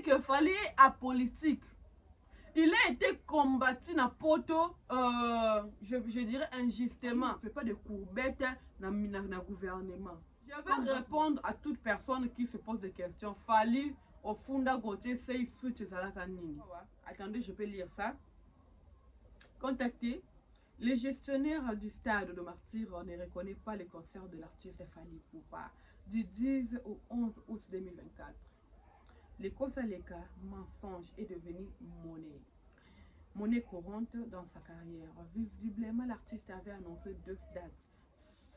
que Fally a politique. Il a été combattu dans poto, je dirais injustement. Il ne fait pas de courbettes dans le gouvernement. Je vais répondre à toute personne qui se pose des questions. Fally, au fond d'un côté, c'est switch. Attendez, je peux lire ça. Contactez. Les gestionnaires du stade de Martyrs ne reconnaissent pas le concert de l'artiste Fally Ipupa du 10 au 11 août 2024. Le Kosaleka mensonge est devenu monnaie courante dans sa carrière. Visiblement, l'artiste avait annoncé 2 dates,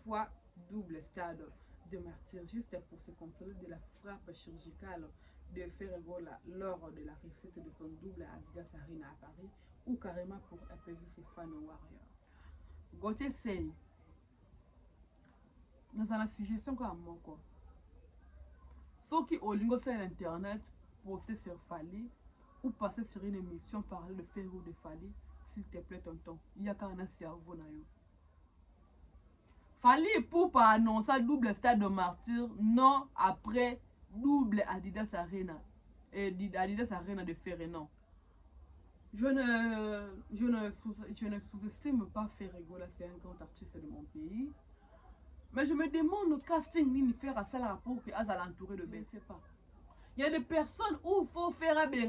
soit double stade de Martyrs, juste pour se consoler de la frappe chirurgicale de Ferregola lors de la réussite de son double à Adidas Arena à Paris, ou carrément pour apaiser ses fans warriors. Gauthier Sey, nous avons la suggestion comme moi. Ceux qui ont lingo sur internet, poster sur Fally ou passer sur une émission parler de Ferrou de Fally, s'il te plaît, tonton, il y a qu'un cerveau na yo. Fally Ipupa annoncer double stade de Martyrs, non après double Adidas Arena et Adidas Arena de Ferré, non. Je ne sous-estime pas Ferregola, c'est un grand artiste de mon pays. Mais je me demande au casting ni faire à ça la pour que Azal entouré de ben, c'est pas. Il y a des personnes où il faut faire un bien,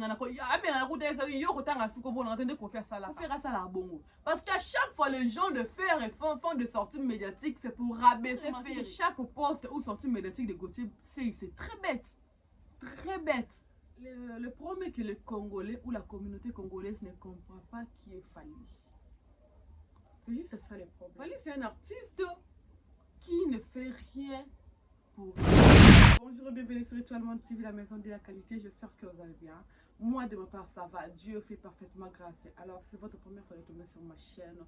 parce qu'à chaque fois les gens de faire et font de sorties médiatiques, c'est pour rabaisser faire. Chaque poste ou sortie médiatique de Gauthier, c'est très bête. Très bête. Le problème est que les Congolais ou la communauté congolaise ne comprend pas qui est Fally. C'est juste ça le problème. Fally, c'est un artiste qui ne fait rien pour... Bonjour et bienvenue sur Étoile Monde TV, la maison de la qualité. J'espère que vous allez bien. Moi, de ma part, ça va. Dieu fait parfaitement grâce. Alors, si c'est votre première fois de tomber sur ma chaîne,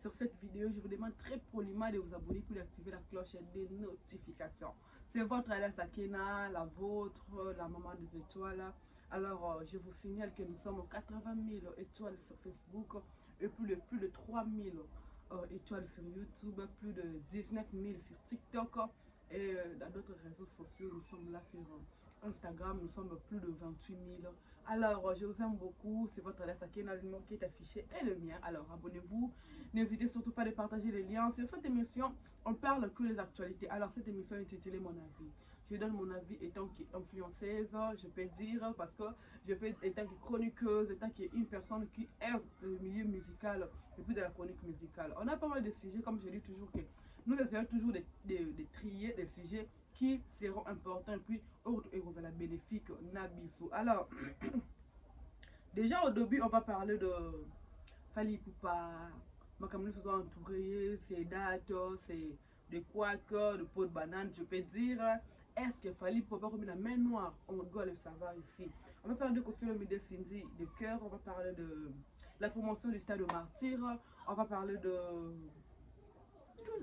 sur cette vidéo, je vous demande très poliment de vous abonner puis d'activer la cloche des notifications. C'est votre Alias Akena, la vôtre, la maman des étoiles. Alors, je vous signale que nous sommes 80 000 étoiles sur Facebook et plus de 3 000 étoiles sur YouTube, plus de 19 000 sur TikTok et dans d'autres réseaux sociaux. Nous sommes là sur Instagram, nous sommes plus de 28 000. Alors, je vous aime beaucoup. C'est votre Alias Akena, le nom qui est affiché est le mien. Alors, abonnez-vous. N'hésitez surtout pas de partager les liens. Sur cette émission, on parle que des actualités. Alors, cette émission est intitulée Mon avis. Je donne mon avis étant qu'influenceuse, je peux dire, parce que je peux étant que chroniqueuse, étant qu'une personne qui aime le milieu musical et puis de la chronique musicale. On a pas mal de sujets, comme je dis toujours, que nous essayons toujours de trier des sujets qui seront importants et puis autres et bénéfiques. Nabissou. Alors, déjà au début, on va parler de Fally Ipupa. Comme nous sommes entourés, c'est dates, c'est de quoi que, de peau de banane, je peux dire. Est-ce que Fally Ipupa comme la main noire? On doit le savoir ici. On va parler de Koffi Olomide Cindy de cœur, on va parler de la promotion du stade de Martyrs, on va parler de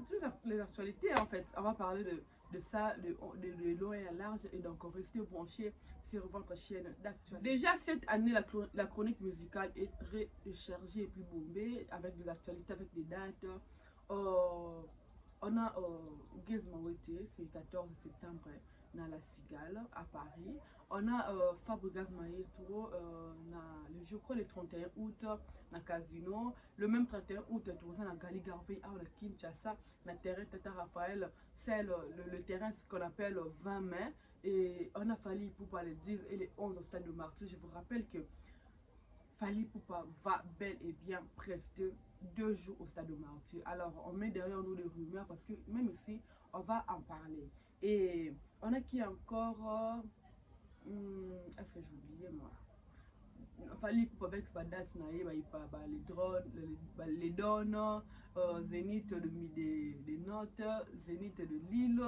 toutes les actualités en fait. On va parler de ça, de long et à large, et donc restez branchés sur votre chaîne d'actualité. Déjà cette année, la chronique musicale est très chargée et puis bombée avec de l'actualité, avec des dates. On a Gez Mawete, c'est le 14 septembre dans la Cigale à Paris. On a Fabregas Maestro, je crois le 31 août na Casino. Le même 31 août, on a Gali Garvey à Kinshasa, na terrain Tata Raphaël, c'est le terrain ce qu'on appelle 20 mai. Et on a Fally Ipupa le 10 et le 11 au stade de Martyrs. Je vous rappelle que Fally Ipupa va bel et bien prester 2 jours au stade de Martyrs. Alors on met derrière nous les rumeurs parce que même ici on va en parler. Et on a qui encore est-ce que j'ai oublié moi? Fally Ipupa avec sa date les drones, les donnes, Zénith de Notes, Zénith de Lille,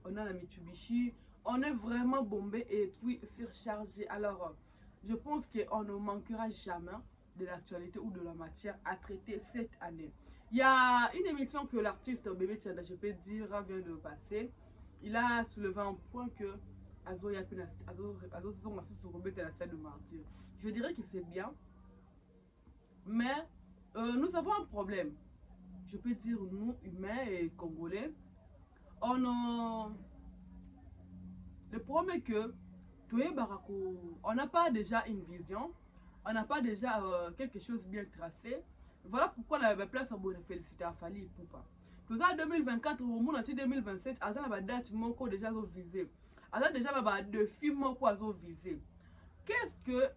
on a la Mitsubishi. On est vraiment bombé et puis surchargé. Alors je pense qu'on ne manquera jamais de l'actualité ou de la matière à traiter cette année. Il y a une émission que l'artiste Bébé Tchada, je peux dire, vient de passer. Il a soulevé un point que je dirais que c'est bien, mais nous avons un problème. Je peux dire, nous, humains et congolais, le problème est que on n'a pas déjà une vision, on n'a pas déjà quelque chose bien tracé. Voilà pourquoi la place à bonne félicité à Fally Ipupa. Tout ça 2024 au monde entier 2027, à ça la date moko déjà visé. À ça déjà la défi moko à visé. Qu'est-ce que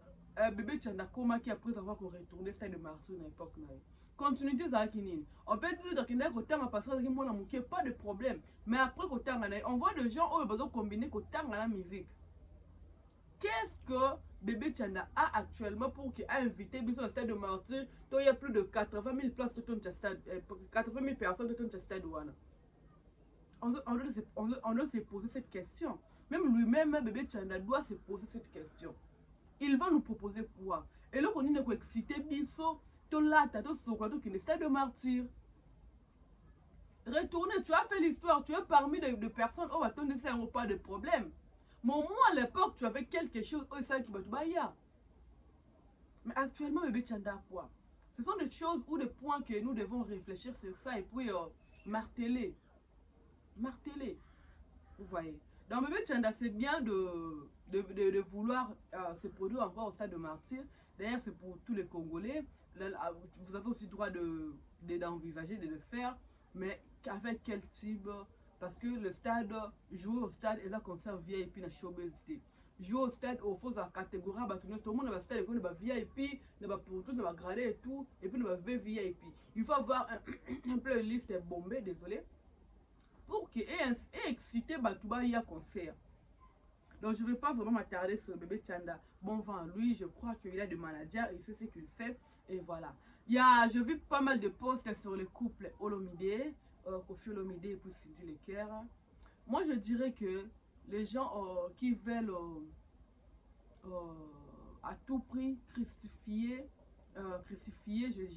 bébé Tchanda Koma qui après avoir retourné stade de Martyr à l'époque là. Continuité ça qui on peut dire qu'il y a côté ma parce que moi la pas de problème, mais après côté on voit des gens où ils vont combiner côté la musique. Qu'est-ce que bébé Tchanda a actuellement pour qu'il a invité sur le stade de Martyr? Il y a plus de 80 000 places de ton stade, 80 000 personnes de ton stade. On doit se poser cette question. Même lui-même, bébé Tchanda doit se poser cette question. Il va nous proposer quoi? Et là, on est excité, biso, to lata, to sokoto, qui est stade de Martyr. Retournez, tu as fait l'histoire, tu es parmi de personnes, oh, attendez, ça n'a pas de problème. Mais au moins à l'époque, tu avais quelque chose, oh, ça qui va te bailler. Mais actuellement, bébé Tchanda, quoi? Ce sont des choses ou des points que nous devons réfléchir sur ça et puis marteler. Marteler. Vous voyez? Donc, bébé Tchanda, c'est bien de vouloir se produire encore au stade de Martyr. D'ailleurs, c'est pour tous les Congolais. Vous avez aussi le droit d'envisager de le faire. Mais avec quel type? Parce que le stade, jouer au stade, et là, concert VIP dans showbiz. Jouer au stade, il faut la catégorie, tout le monde va stade, il va VIP, il va pour tous, il va grader et tout, et puis il va VIP. Il faut avoir un playlist bombé, désolé, pour qu'il ait excité Batouba, il y a concert. Donc je ne vais pas vraiment m'attarder sur le bébé Tchanda. Bon vent à lui, je crois qu'il a des managers, il sait ce qu'il fait, et voilà. Je vis pas mal de posts sur le couple Olomide, Kofi Olomide et puis Sidi Leker. Moi je dirais que les gens qui veulent à tout prix crucifier,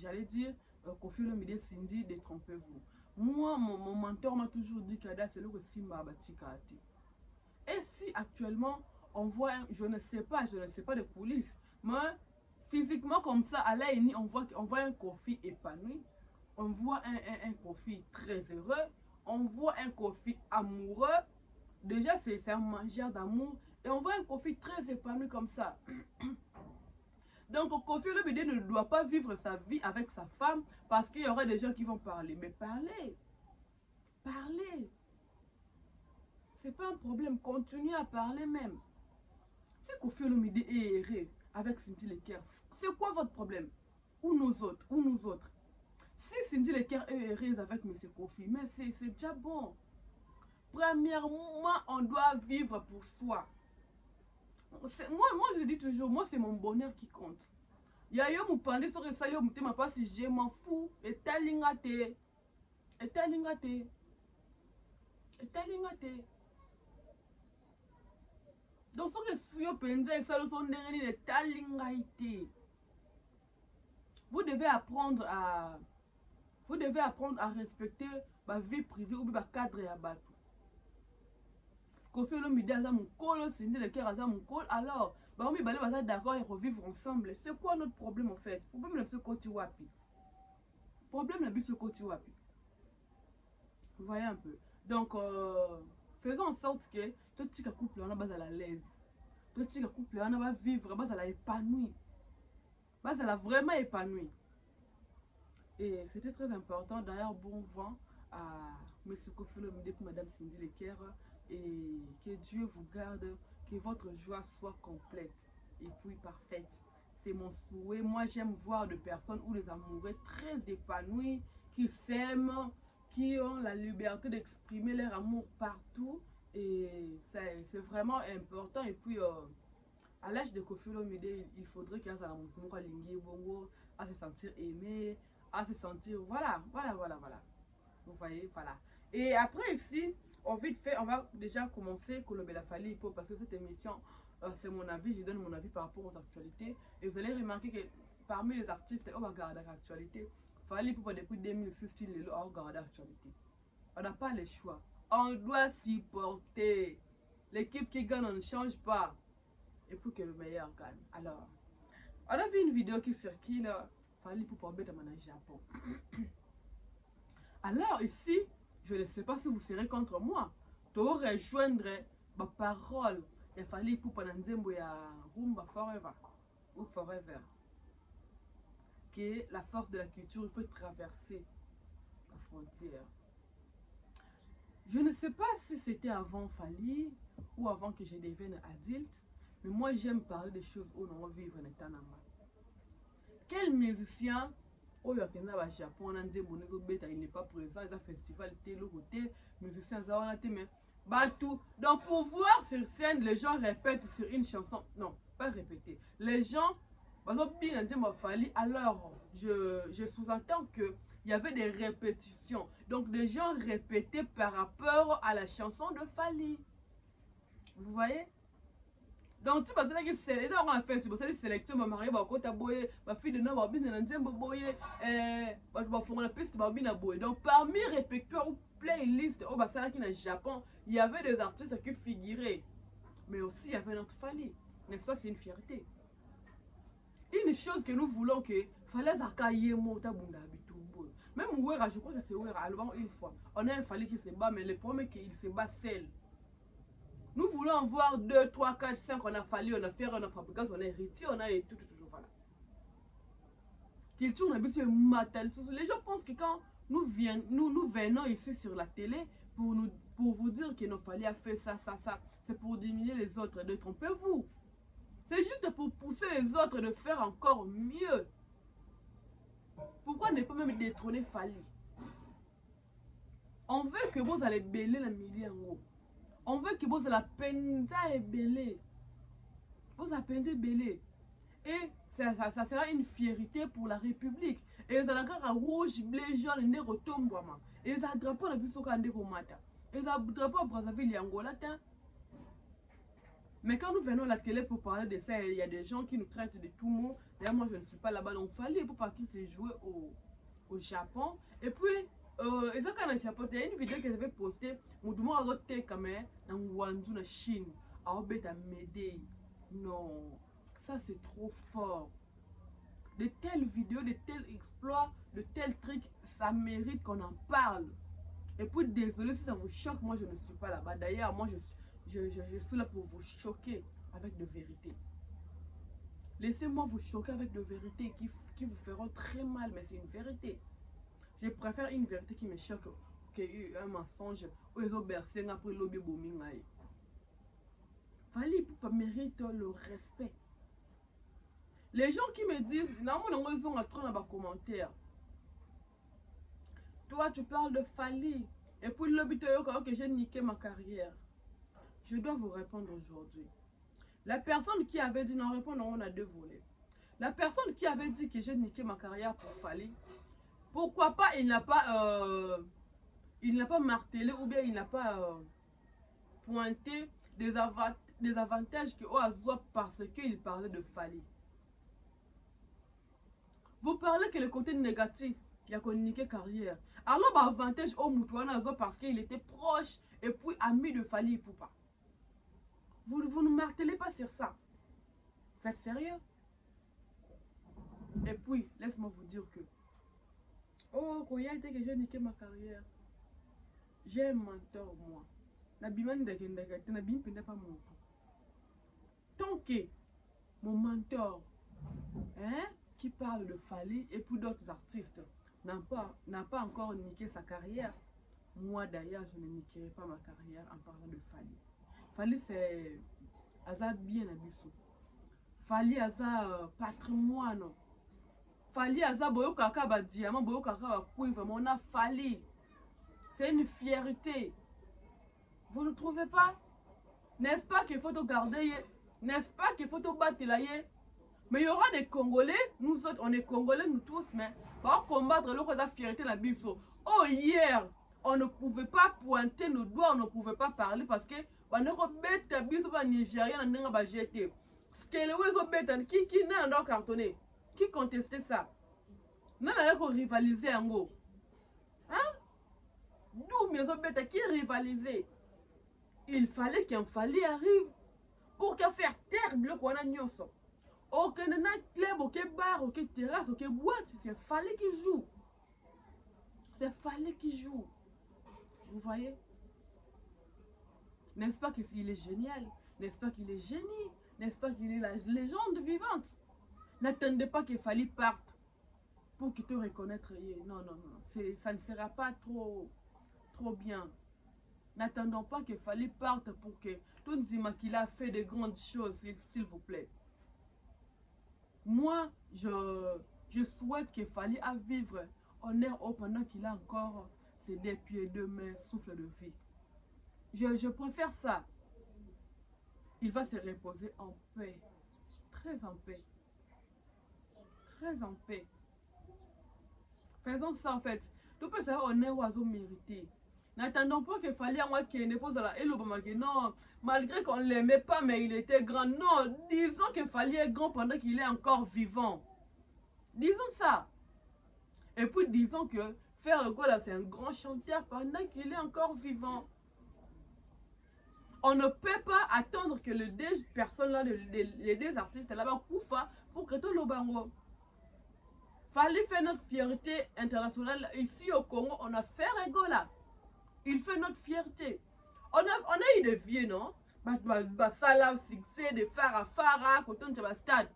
j'allais dire, Kofi Olomide, Cindy, détrompez-vous. Moi, mon mentor m'a toujours dit qu'Ada, c'est le Simba Batikate. Et si actuellement, on voit, je ne sais pas de coulisses, mais physiquement comme ça, à l'ANI, on voit un Kofi épanoui, on voit un Kofi très heureux, on voit un Kofi amoureux. Déjà, c'est un mangeur d'amour. Et on voit un Kofi très épanoui comme ça. Donc, Kofi Olomide ne doit pas vivre sa vie avec sa femme parce qu'il y aura des gens qui vont parler. Mais parlez. Parlez. C'est pas un problème. Continuez à parler même. Si Kofi Olomide est heureux avec Cindy Leker, c'est quoi votre problème? Ou nous autres? Si Cindy Leker est heureuse avec M. Kofi, mais c'est déjà bon. Premièrement, on doit vivre pour soi. Moi, je le dis toujours, moi, c'est mon bonheur qui compte. Il y a eu mon pandé sur le salaire, je pas si je m'en fous. Et talingate. Donc, ce que je pense, c'est talingate. Vous devez apprendre à respecter ma vie privée ou ma cadre et à battre. Kofi Olomide aza mon col, Cindy Leker aza mon col, alors, on va d'accord et revivre ensemble. C'est quoi notre problème en fait? Problème de ce côté wapi. Problème de ce côté wapi. Vous voyez un peu. Donc, faisons en sorte que tout petit couple on a base à la l'aise. Tout petit couple on va vivre base à la épanoui. Base à la vraiment épanoui. Et c'était très important. D'ailleurs, bon vent à M. Kofi Olomide pour Mme Cindy Leker. Et que Dieu vous garde, que votre joie soit complète et puis parfaite. C'est mon souhait. Moi, j'aime voir des personnes ou des amoureux très épanouis, qui s'aiment, qui ont la liberté d'exprimer leur amour partout. Et c'est vraiment important. Et puis, à l'âge de Kofi Olomide, il faudrait qu'il y ait un amour à se sentir aimé, à se sentir... Voilà. Vous voyez, voilà. Et après, ici... on va déjà commencer Kolobela Fally Ipupa parce que cette émission, c'est mon avis, je donne mon avis par rapport aux actualités. Et vous allez remarquer que parmi les artistes, on va regarder l'actualité. Fally Ipupa depuis 2006, il a regardé l'actualité. On n'a pas le choix. On doit s'y porter. L'équipe qui gagne, on ne change pas. Et pour que le meilleur gagne. Alors, on a vu une vidéo qui circule, Fally Ipupa dans le Japon. Alors ici, je ne sais pas si vous serez contre moi. Tu rejoindre ma parole il fallait pour pendant Nzembo ya Rumba Forever ou Forever. Que la force de la culture, il faut traverser la frontière. Je ne sais pas si c'était avant Fali ou avant que je devienne adulte, mais moi j'aime parler des choses où on vit en état normal. Quel musicien au Japon, il n'est pas présent, il y a un festival, musicien, mais Batou, donc pour voir sur scène, les gens répètent sur une chanson. Non, pas répéter. Les gens, alors je sous-entends que il y avait des répétitions. Donc des gens répétaient par rapport à la chanson de Fali. Vous voyez? Donc tu passes là que c'est les gens en fait, tu passes sélection ma mariée ba kota boye, ma fille de novo bien na nzembo boye, ba font la piste ba bien boye. Donc parmi répertoire ou playlist au basala qui na Japon, il y avait des artistes qui figuraient. Mais aussi il y avait notre Fali. N'est-ce pas, c'est une fierté. Une chose que nous voulons que fallait zakaye monta bunda bitumbo. Même Ouera, je crois que c'est Ouera, alors une fois. On a un Fali qui se bat, mais le problème est qu'il se bat seul. Nous voulons voir 2, 3, 4, 5, on a fallu, on a fait, on a fabriqué, on a hérité, on a et tout, voilà. Qu'il tourne un peu sur matal. Les gens pensent que quand nous venons ici sur la télé pour vous dire qu'il nous fallait faire ça, c'est pour diminuer les autres. Détrompez-vous. C'est juste pour pousser les autres de faire encore mieux. Pourquoi ne pas même détrôner Fali? On veut que vous allez bêler la million en haut. On veut que vous allez peine et belé. Vous appendez belé. Et ça sera une fierté pour la République. Et ils allons encore à rouge, bleu, jaune, ne retombe. Et ils ont drapeau la biso kande komata. Et ils ont drapeau à Brazzaville et Angola. Mais quand nous venons à la télé pour parler de ça, il y a des gens qui nous traitent de tout le monde. D'ailleurs, moi je ne suis pas là-bas. Donc, il fallait pour pas qu'ils se jouent au Japon. Et puis, ils ont quand même Japon. Il y a une vidéo que j'avais postée. Mon domo a roté comme dans Wanzhou, na Chine. À Obeta Médé. Non, ça c'est trop fort. De telles vidéos, de tels exploits, de tels trucs, ça mérite qu'on en parle. Et puis, désolé si ça vous choque, moi je ne suis pas là-bas. D'ailleurs, moi je suis là pour vous choquer avec de vérités. Laissez-moi vous choquer avec de vérités qui vous feront très mal, mais c'est une vérité. Je préfère une vérité qui me choque qu'un mensonge où ils ont bercé après l'objet bomingaï. Fallait pour mériter le respect. Les gens qui me disent, non, ils ont trop dans les commentaires. Toi, tu parles de Fali. Et puis l'objet que j'ai niqué ma carrière. Je dois vous répondre aujourd'hui. La personne qui avait dit non, répondre, on a deux volets. La personne qui avait dit que j'ai niqué ma carrière pour Fali, pourquoi pas il n'a pas martelé ou bien il n'a pas pointé des avantages qu'il a parce qu'il parlait de Fali. Vous parlez que le côté négatif, il y a niqué carrière. Alors, l'avantage au Moutouana parce qu'il était proche et puis ami de Fali Poupa. Vous ne martelez pas sur ça. C'est sérieux? Et puis, laisse-moi vous dire que oh, quand il a été que j'ai niqué ma carrière, j'ai un mentor, moi. Tant que mon mentor, qui parle de Fali et puis d'autres artistes n'a pas encore niqué sa carrière, moi d'ailleurs, je ne niquerai pas ma carrière en parlant de Fali. Fali, c'est Aza bien abisso. Fali Aza patrimoine. Fali Aza boyo kaka ba diamant, boyo kaka ba cuivre, mais on a Fali. C'est une fierté. Vous ne trouvez pas? N'est-ce pas qu'il faut te garder? N'est-ce pas qu'il faut te battre là? Mais il y aura des Congolais, nous autres, on est Congolais, nous tous, mais pour combattre la fierté de la biso. Oh, hier, on ne pouvait pas pointer nos doigts, on ne pouvait pas parler parce que on ne rebête la biso pas Nigérien, on n'a pas jeté. Ce que les qui n'a pas cartonné? Qui contestait ça? Nous allons rivaliser en gros. Hein? D'où mes bêtes qui rivaliser? Il fallait qu'un Fali arrive pour qu'à faire taire le qu'on a nyonso. Aucun club, aucun bar, aucun terrasse, aucun boîte, c'est Fali qui joue. C'est Fali qui joue. Vous voyez? N'est-ce pas qu'il est génial? N'est-ce pas qu'il est génie? N'est-ce pas qu'il est la légende vivante? N'attendez pas qu'il Fally parte pour qu'il te reconnaisse. Non, non, non. Ça ne sera pas trop bien. N'attendons pas qu'il Fally parte pour que tout dise qu'il a fait de grandes choses, s'il vous plaît. Moi, je souhaite qu'il Fally à vivre en air haut pendant qu'il a encore ses deux pieds, deux mains, souffle de vie. Je préfère ça. Il va se reposer en paix. Très en paix. Très en paix. Faisons ça en fait. Tout peut savoir on est oiseau mérité. N'attendons pas qu'il fallait à moi qu'il ne pose la non, malgré qu'on ne l'aimait pas, mais il était grand. Non, disons qu'il fallait être grand pendant qu'il est encore vivant. Disons ça. Et puis disons que Ferregola, c'est un grand chanteur pendant qu'il est encore vivant. On ne peut pas attendre que les deux personnes là, les deux artistes là-bas couffa pour que tout le bango. Fallait faire notre fierté internationale. Ici au Congo, on a Ferregola. Il fait notre fierté. On a eu des vieux, non? Basala, succès, de Farah, Coton Stade.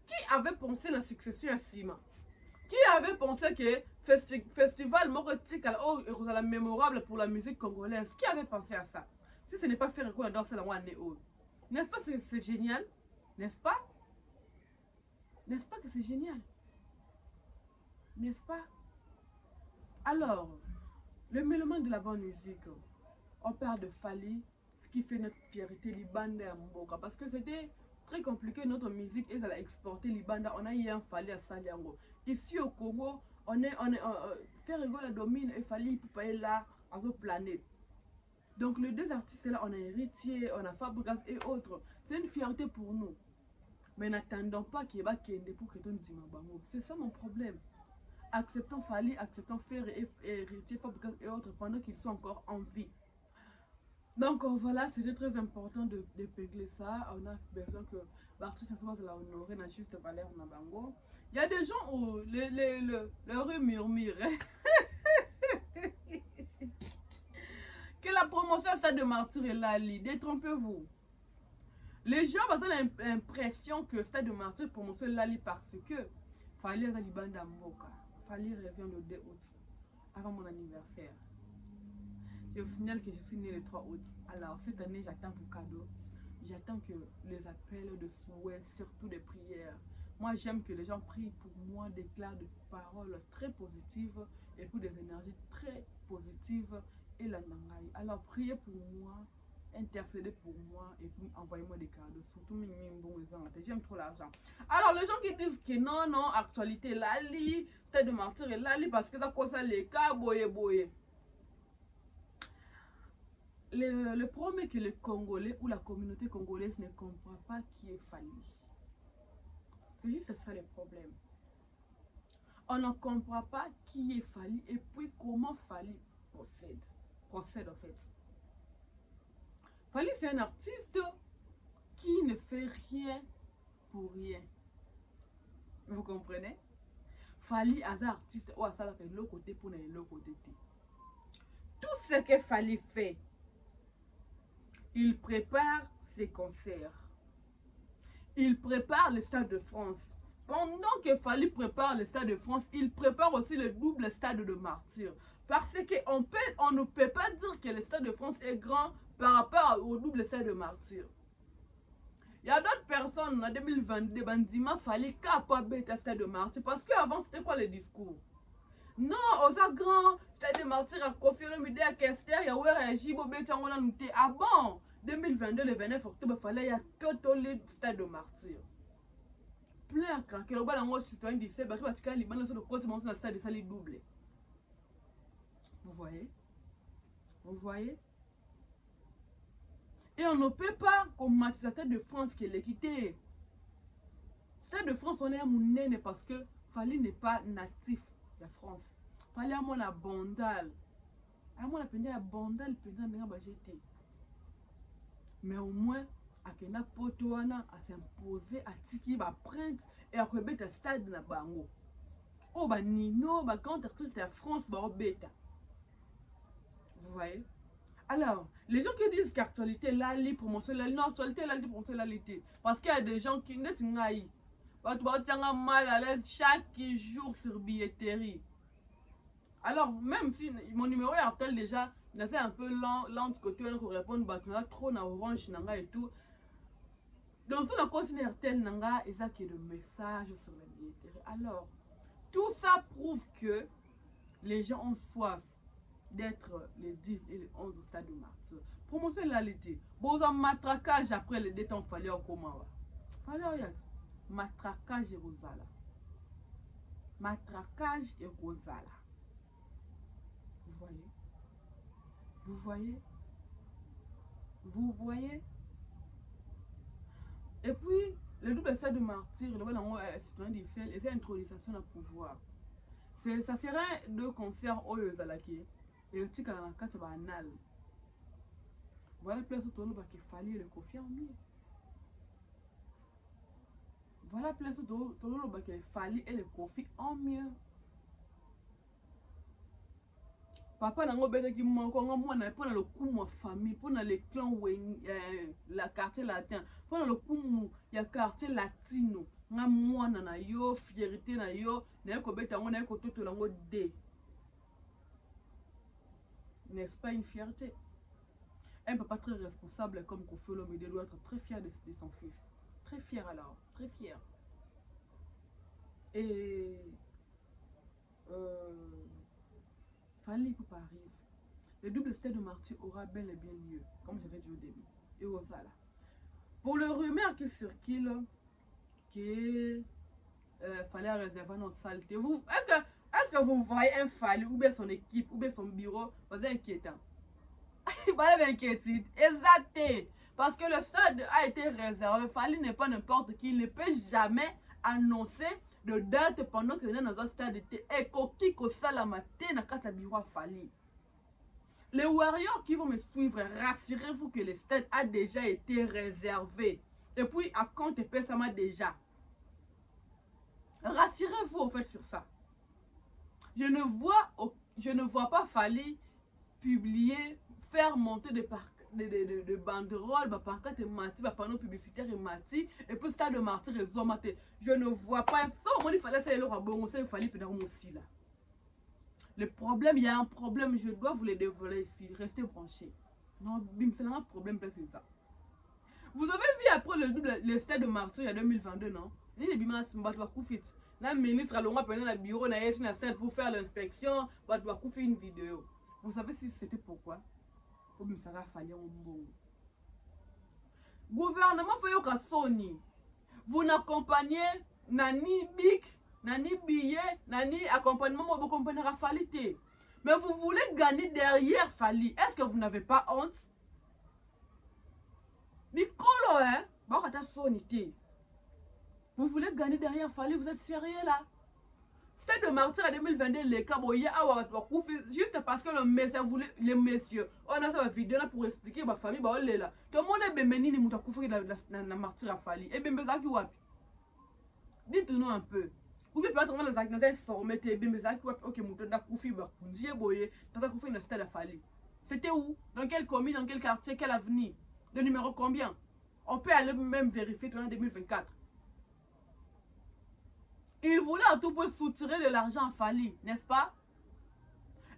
Qui avait pensé la succession à Sima? Qui avait pensé que festival Mokotik est mémorable pour la musique congolaise? Qui avait pensé à ça? Si ce n'est pas faire quoi danser la one haut. N'est-ce pas que c'est génial? N'est-ce pas? N'est-ce pas que c'est génial? N'est-ce pas? Alors, le mélomane de la bonne musique, on parle de Fally qui fait notre fierté Libanda à Mboka parce que c'était très compliqué notre musique et ça l'a exporté Libanda. On a eu un Fally à Saliango. Ici au Congo, Ferregola domine et Fally peut pas être là à notre planète. Donc les deux artistes là, on a Héritier, on a Fabregas et autres. C'est une fierté pour nous. Mais n'attendons pas qu'il y ait Kende pour que tu nous dises. C'est ça mon problème. Acceptons Fally, acceptons Ferré et Héritier, Fabregas et autres pendant qu'ils sont encore en vie. Donc voilà, c'était très important de pégler ça. On a besoin que l'artiste soit la honorer dans juste valeur Nabango. Il y a des gens où le rue murmure. Que la promotion Stade de Martyr est là, détrompez-vous. Les gens ont l'impression que Stade de Martyr promotion Lali parce que Fally à Libanda Mboka. Fally revient le 2 août, avant mon anniversaire. Je vous signale que je suis née le 3 août. Alors cette année, j'attends vos cadeaux. J'attends que les appels de souhait, surtout des prières. Moi, j'aime que les gens prient pour moi, déclarent des paroles très positives et puis des énergies très positives. Et la nangaï. Alors priez pour moi, intercédez pour moi et puis envoyez-moi des cadeaux. Surtout mes j'aime trop l'argent. Alors les gens qui disent que non, actualité Lali, Stade de Martyr et Lali parce que ça cause les cas boye. Le problème est que les Congolais ou la communauté congolaise ne comprend pas qui est Fally. C'est juste ça le problème. On ne comprend pas qui est Fally et puis comment Fally procède en fait. Fally c'est un artiste qui ne fait rien pour rien. Vous comprenez? Fally est un artiste où ça fait l'autre côté pour l'autre côté. Tout ce que Fally fait, il prépare ses concerts. Il prépare le Stade de France. Pendant que Fally prépare le Stade de France, il prépare aussi le double Stade de Martyr. Parce qu'on ne peut pas dire que le Stade de France est grand par rapport au double Stade de Martyr. Il y a d'autres personnes en 2022, Bandima Fally capable bêta Stade de Martyr. Parce qu'avant, c'était quoi le discours? Non, aux grand Stade de Martyr a confié le midi à Kester, il y a eu un Jibo Bétia, on a noté. Ah bon, 2022, le 29 octobre, il fallait y a total Stade de Martyr. Plein quand le bal en citoyen disait parce que les balles sur le côté mon stade de salle double. Vous voyez? Et on ne peut pas combattre le Stade de France qui est l'équité. Stade de France on est à mon parce que Fally n'est pas natif de France. Fally à mon abondal. À mon appendé abondal pendant n'a pas jeté. Mais au moins à kena potoana à s'imposer à tiki ba print et à rebeta stade na bango. Oh ba nino ba quand artiste à France ba obeta. Vous voyez? Alors, les gens qui disent qu'actualité, là, les promotions, là, non, actualité, là, les promotions, là, l'été. Parce qu'il y a des gens qui ne sont pas mal à l'aise chaque jour sur billetterie. Alors, même si mon numéro est appel déjà, il est un peu lent du côté, on répond, bah, tu as trop na orange, nanga et tout. Donc, si on continue RTL, nanga, et ça qui est le message sur la billetterie. Alors, tout ça prouve que les gens ont soif d'être les 10 et les 11 au stade de Martyr. Promotion là l'été. Bon, un matraquage après les détents, fallait en comment. Fallait matraquage et rosala. Matraquage et rosala. Vous voyez? Vous voyez? Vous voyez? Et puis, le double stade de Martyr, le citoyen d'Israël, et c'est intronisation à pouvoir. Ça serait deux concerts au Yozalaki. Et aussi quand on a quatre banal. Voilà place où il fallait le Kofi en mieux. Voilà place où il fallait le Kofi en mieux. Papa n'a pas qui manque moi n'a pas le coup ma famille pour le clan la quartier latin pour le coup il y a quartier latino nga moi na yo fierté na yo na ko beta ngona ko toto lango de. N'est-ce pas une fierté? Un papa très responsable comme Kofi Olomide doit être très fier de son fils. Très fier alors, très fier. Et fallait que Paris. Le double stade de Martyr aura bel et bien lieu, comme j'avais dit au début. Et au Zala. Pour le rumeur qui circule, qu'il fallait réserver notre saleté. Est-ce que vous voyez un Fally ou bien son équipe ou bien son bureau? C'est inquiétant. Il va être inquiétude. Exact. Parce que le stade a été réservé. Fally n'est pas n'importe qui. Il ne peut jamais annoncer de date pendant que nous sommes dans un stade. Et coquille que ça la matin na kata bureau Fally. Les warriors qui vont me suivre, rassurez-vous que le stade a déjà été réservé. Et puis, à compte et ça m'a déjà. Rassurez-vous en fait sur ça. Je ne vois pas Fally publier, faire monter de banderoles, pancarte et mati, panneaux publicitaires et mati, et puis stade de Martyr et zomaté. Je ne vois pas. Ça, il fallait ça, il fallait faire aussi là. Le problème, il y a un problème, je dois vous le dévoiler ici. Restez branchés. Non, bim, c'est un problème, c'est ça. Vous avez vu après le stade de Martyr il y a 2022, non? Il y a des bimans qui se la ministre a longuement pendant le bureau na stade pour faire l'inspection, fait une vidéo. Vous savez si c'était pourquoi? Pour que ça fallait un bon. Gouvernement fait Sony. Vous n'accompagnez nani bic, nani billet, nani accompagnement, vous comprenez Fally. Mais vous voulez gagner derrière Fally. Est-ce que vous n'avez pas honte? Nicolo, hein? Vous voulez gagner derrière Fally, vous êtes sérieux là? Stade de Martyr en 2022, les Kaboya, juste parce que le messieurs voulait, les messieurs, on a sa vidéo là pour expliquer ma famille, bah on est là. Tout le monde est béni, nous avons couvert la Martyr à Fally. Et bien, ça qui wapi? Dites-nous un peu. Ou bien peut-être on a les informés, et bien, ça qui wapi, ok, nous avons couvert, bah, Dieu boye, parce qu'on fait une stade à Fally. C'était où? Dans quelle commune, dans quel quartier, quelle avenue? De numéro combien? On peut aller même vérifier en 2024. Il voulait à tout point soutirer de l'argent à Fally, n'est-ce pas?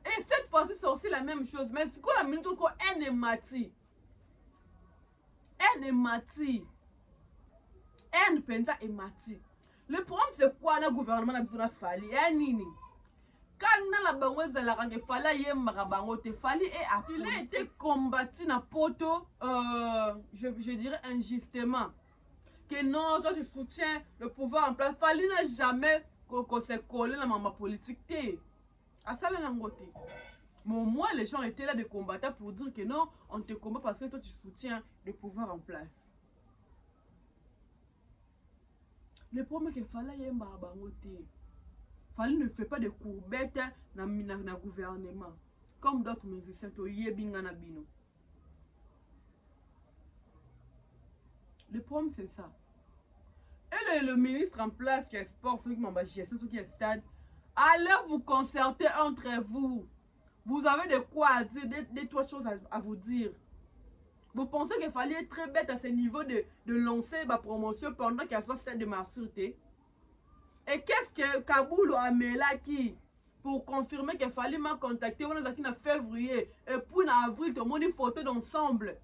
Et cette fois-ci, c'est aussi la même chose. Mais c'est quoi la même chose qu'un émati? Un émati. Un pensa émati. Le problème, c'est quoi le gouvernement a besoin de Fally? Un nini. Quand on a besoin de la rangue, Fally il a été combattu dans poto, je dirais injustement. Que non, toi tu soutiens le pouvoir en place. Fally n'a jamais s'est collé dans ma politique. À ça, là, mais au moins, les gens étaient là de combattre pour dire que non, on te combat parce que toi tu soutiens le pouvoir en place. Le problème est que Fally ne fait pas de courbettes dans le gouvernement. Comme d'autres musiciens, le problème c'est ça. Et le ministre en place qui est sport, ceux qui m'ont bâché, ceux qui est stade, allez vous concerter entre vous. Vous avez de quoi à dire, des trois choses à vous dire. Vous pensez qu'il fallait être très bête à ce niveau de lancer ma promotion pendant qu'il y a ce stade de maturité? Et qu'est-ce que Kaboul a mis là qui pour confirmer qu'il fallait m'a contacter on a en février et puis en avril tout le monde une photo d'ensemble.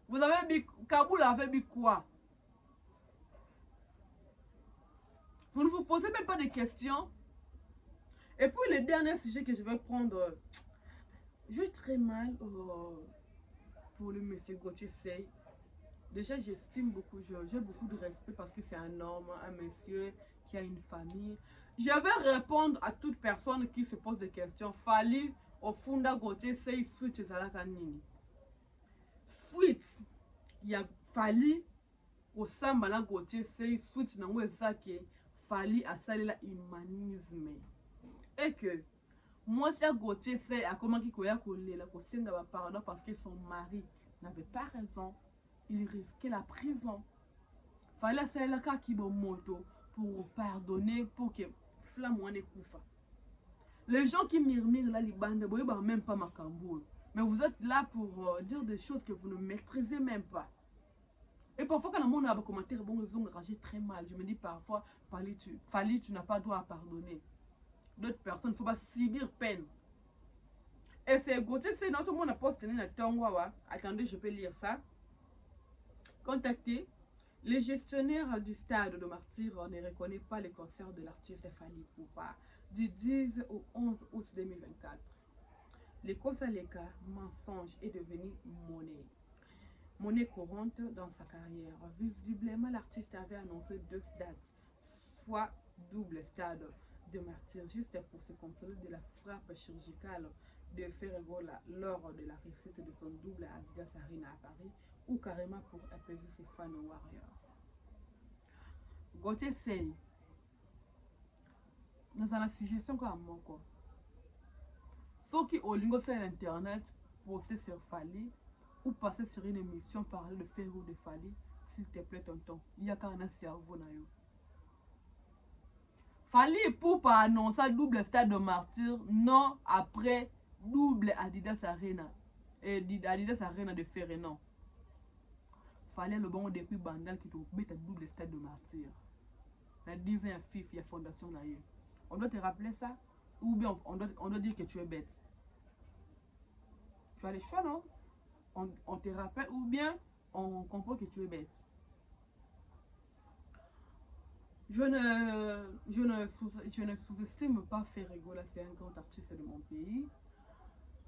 Vous avez dit Kaboul avait dit quoi? Vous ne vous posez même pas de questions. Et puis le dernier sujet que je vais prendre, je vais très mal pour le monsieur Gauthier Sey. Déjà, j'estime beaucoup, j'ai beaucoup de respect parce que c'est un homme, un monsieur qui a une famille. Je vais répondre à toute personne qui se pose des questions. Fali, au fond de Gauthier Sey, switch Zalakanini. Switch, il y a Fali, au Sambala Gauthier Sey, switch dans Wezake, Fali à salir humanisme. Et que, moi, c'est Gauthier Sey, à comment qu'il koya kolé, la kosenga va pardon parce que son mari n'avait pas raison. Il risquait la prison. Fallait faire la moto pour pardonner, pour que Flamouane koufa. Les gens qui murmurent là, les bandes, même pas ma camboule. Mais vous êtes là pour dire des choses que vous ne maîtrisez même pas. Et parfois, quand le monde a des commentaires, bon, ils ont réagi très mal. Je me dis parfois, Fali, tu n'as pas droit à pardonner. D'autres personnes, il ne faut pas subir peine. Et c'est Gauthier, c'est notre monde a posté dans Tongwawa. Attendez, je peux lire ça. Contactez. Les gestionnaires du stade de Martyr ne reconnaissent pas le concert de l'artiste Fali Poupa du 10 au 11 août 2024. Le Kosaleka mensonge est devenu monnaie courante dans sa carrière. Visiblement, l'artiste avait annoncé 2 dates, soit double stade de Martyr, juste pour se consoler de la frappe chirurgicale de Ferregola lors de la réussite de son double à Adidas Arena à Paris, ou carrément pour apaiser ses fans warriors. Gauthier Sey, nous avons la suggestion comme moi quoi. Ceux qui ont lingo sur internet, poster sur Fali ou passer sur une émission parler de Ferro de Fali, s'il te plaît tonton, il y a qu'un cerveau na yo. Fali pour pas annoncer double stade de Martyr, non après double Adidas Arena et Adidas Arena de Ferré non. Fallait le bon depuis Bandal qui te met à double stade de Martyr. La 10e FIF, il y a fondation là. On doit te rappeler ça ou bien on doit dire que tu es bête. Tu as les choix non? On te rappelle ou bien on comprend que tu es bête. Je ne sous-estime pas Ferregola, c'est un grand artiste de mon pays.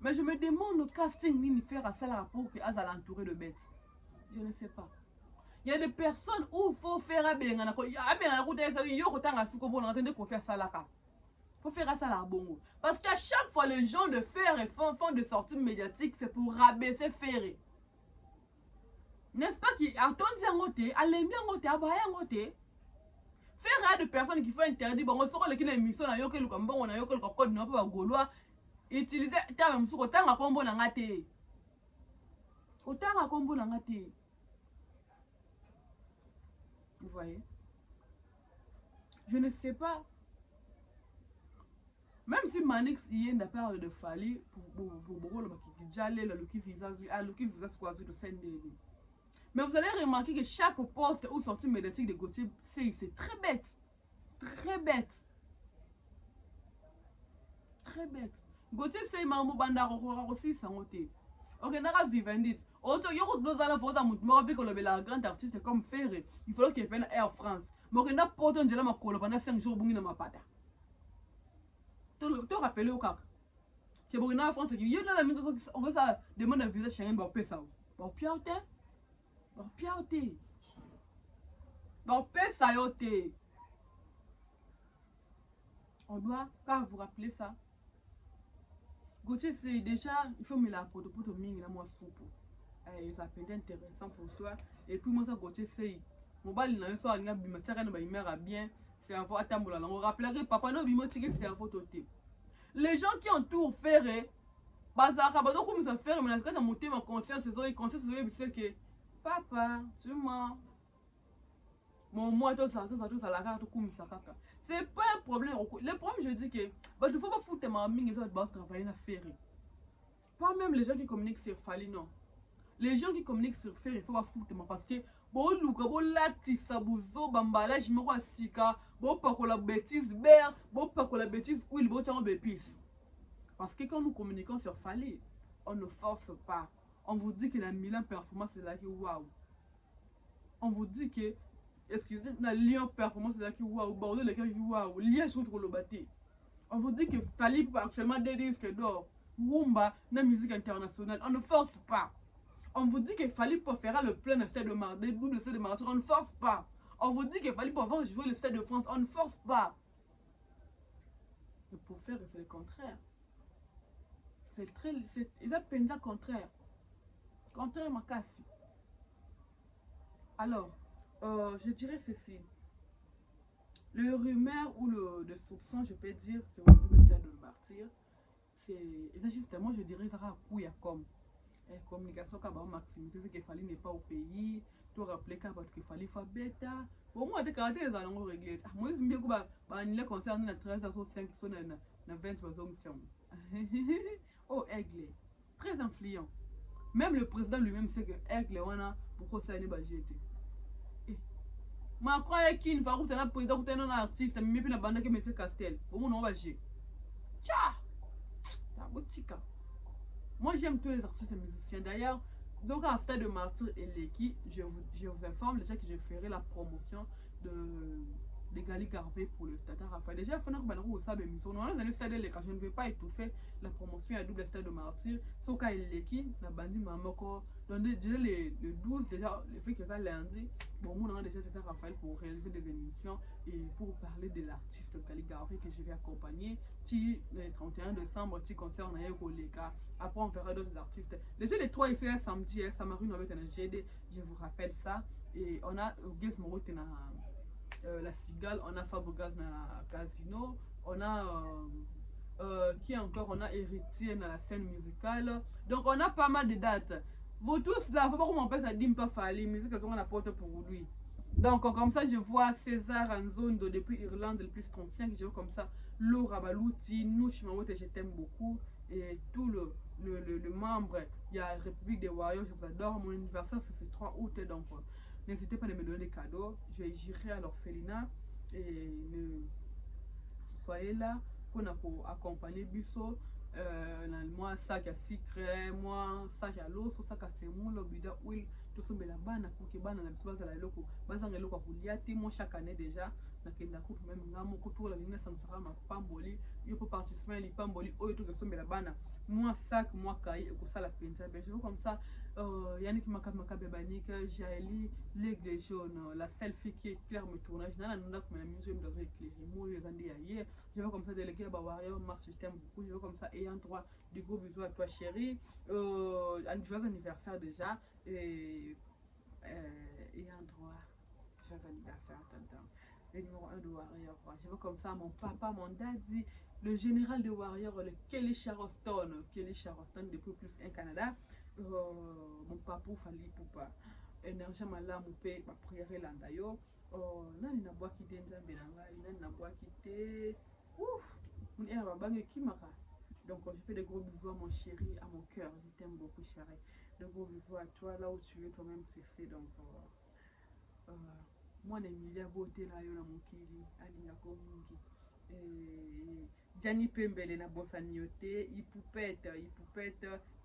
Mais je me demande au casting ni faire à ça pour que Azal entouré de bêtes. Je ne sais pas. Il y a des personnes où il faut faire un bien. Faut faire ça là bon. Parce qu'à chaque fois, les gens de faire et font des sorties médiatiques, c'est pour rabaisser Ferré. N'est-ce pas qui attendent en côté, allez bien en côté, abaye en côté. Faire à des personnes qui font interdit, bon, on sera les émissions, on a yoke le combat, on a yoke le code, non pas gaulois. Utiliser terme sur autant à combo n'a gâté. Autant à combo n'a gâté. Vous voyez? Je ne sais pas. Même si Manix y est n'a pas de Fali pour le Djalé, le qui visage quoi de scène. Mais vous allez remarquer que chaque poste ou sortie médiatique de Gauthier, c'est très bête. Très bête. Très bête. Gauthier, c'est Mamou Banda aussi, ça monté. Ok, n'a vivendit. Auto, yoko nous allons voir dans avec le grand artiste comme Ferré. Il faut qu'il prenne Air France. Mais on a pas autant de la macolo pendant 5 jours, boum, ma pata. Tu rappelles au cac. Que bon, en France, il y a des amis qui on va demander un visa Schengen pour payer ça. Bon, piaote. Bon, piaote. Bon, paye ça, yote. On doit pas vous rappeler ça. Gauthier, c'est déjà, il faut me la pote pour te miner la moi soupe. Ça peut être intéressant pour toi. Et puis moi, ça, Gauthier, c'est. Mon bal, il y a un soir, il y a bien. C'est un voix à tamboula. On rappellerait, papa, non, il m'a tiré, c'est un vote. Les gens qui entourent Ferré, bazar, donc comme ça faire, mais quand j'ai monté ma conscience, c'est que papa, tu m'as. Mon moi, tout ça, la carte, comme ça, caca. C'est pas un problème. Le problème, je dis que, il ne faut pas foutre ma mine, ils ont travailler à Ferré. Pas même les gens qui communiquent sur Fali, non. Les gens qui communiquent sur Fer, il faut pas foutre parce que bon luka bon latisa buzo bambala jimoko asika bon pakola bêtise ber bon pakola bêtise huile bon tiens bépice. Parce que quand nous communiquons sur Fali, on ne force pas. On vous dit que la Milan performance c'est là qui waouh. On vous dit que excusez la Lyon performance c'est là qui waouh, Bordeaux les gars qui waouh, Liège contre le bâti. On vous dit que Fali peut actuellement des disques d'or, rumba, la musique internationale. On ne force pas. On vous dit que Fali pour faire le plein de stade de Marseille, des doubles stade de Marseille, on ne force pas. On vous dit que Fali pour avoir joué le stade de France, on ne force pas. Mais pour faire, c'est le contraire. C'est très. Ils appellent ça contraire. Contraire, ma casse. Alors, je dirais ceci. Le rumeur ou le soupçon, je peux dire, sur le double stade de Martyr, c'est justement, je dirais, ça va couille comme. Communication qui va maximiser ce qu'il fallait n'est pas au pays, tu rappeler qu'il fallait faire bêta. Pour moi, les allons régler. Moi, je me dis que les concernant la 13 à 5 sont na 20 résolutions. Oh, Aigle, très influent. Même le président lui-même sait que Aigle, on a pourquoi ça n'est pas jeté. Ma croyais qu'il va router un président, router un artiste, mais puis la bande que M. Castel. Pour moi, on va jeter. Tcha! T'as beau tika. Moi, j'aime tous les artistes et musiciens. D'ailleurs, donc à Stade de Martyr et Leki, je vous informe déjà que je ferai la promotion de Gali Garvey pour le Stade Raphaël. Déjà, il faut que vous sachiez, mais on a dans le Stade de Leki, je ne vais pas étouffer la promotion à double Stade de Martyr. Sauf qu'à Leki, la bande Mamoko, donc déjà le 12, déjà, le fait que ça lundi, bon, on a déjà Stade Raphaël pour réaliser des émissions et pour parler de l'artiste Gali Garvey que je vais accompagner. Le 31 décembre, qui concerne Koleka. Après, on verra d'autres artistes. Déjà, les 3 ici, samedi, Samarine avec un GD, je vous rappelle ça. Et on a Guess Moro, la Cigale, on a Fabregas dans la Casino, on a qui encore, on a Héritier dans la scène musicale. Donc, on a pas mal de dates. Vous tous là, faut pas comment on appelle ça, Dimpa Fali, musique qu'on apporte pour lui. Donc, comme ça, je vois César en zone depuis Irlande, le plus 35, je vois comme ça. Laura Balouti, nous, je t'aime beaucoup. Et tout le membre, il y a la République des Warriors, je vous adore. Mon anniversaire, c'est le 3 août, donc n'hésitez pas à me donner des cadeaux. J'irai à l'orphelinat et soyez là pour accompagner Bisso. Moi, ça qui a sucre, moi, ça qui a l'eau, ça qui a semoule, bida, huile. Tout ça, mais la bana, pour que bana, la base à la loco, base à la loco, pour y aller, moi, chaque année déjà, dans la coupe, même là, mon couteau, la ligne, ça me sera ma pamboli, il peut participer à l'ipamboli, oh, et tout ça, mais la bana, moi, sac, moi, caille, et pour ça, la pinta, ben, je veux comme ça, Yannick Makabe Banik, Jaeli, l'aigle jaune, la selfie qui éclaire mes tournages, nana, nous, comme la musique, me doit éclairer, moi, les années ailleurs, je veux comme ça, délégué à Warrior, marche, je t'aime beaucoup, je veux comme ça, ayant droit, du gros bisous à toi, chérie, un joyeux anniversaire déjà, et un droit, joyeux anniversaire, tonton. Le numéro 1 de Warrior, je veux comme ça, mon papa, mon daddy, le général de Warrior, le Kelly Charleston depuis plus un Canada, mon papa fali poupa, énergie mala moupé, ma prière landayo, nani na bois qui nzambe nanga, nani na bois qui ouf, mon air va banger qui m'a. Donc je fais des gros bisous à mon chéri, à mon cœur, je t'aime beaucoup chéri. De gros bisous à toi, là où tu es, toi-même tu sais, donc moi Emilia beauté là, yo na mokili, alinga komingi. Gianni Pembele na bosaniote, Ipoupette,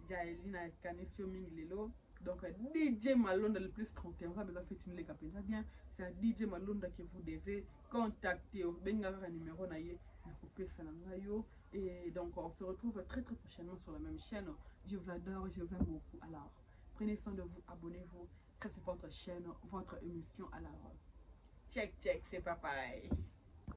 Jaeli na Kanesio mingi lelo. Donc DJ Malonda le plus 31, on va besoin faire les capins bien. C'est à DJ Malonda que vous devez contacter. Benga un numéro na ye, na couper ça na yo. Et donc on se retrouve très très prochainement sur la même chaîne. Je vous adore, je vous aime beaucoup. Alors prenez soin de vous, abonnez-vous. Ça c'est votre chaîne, votre émission. Alors check, c'est pas pareil.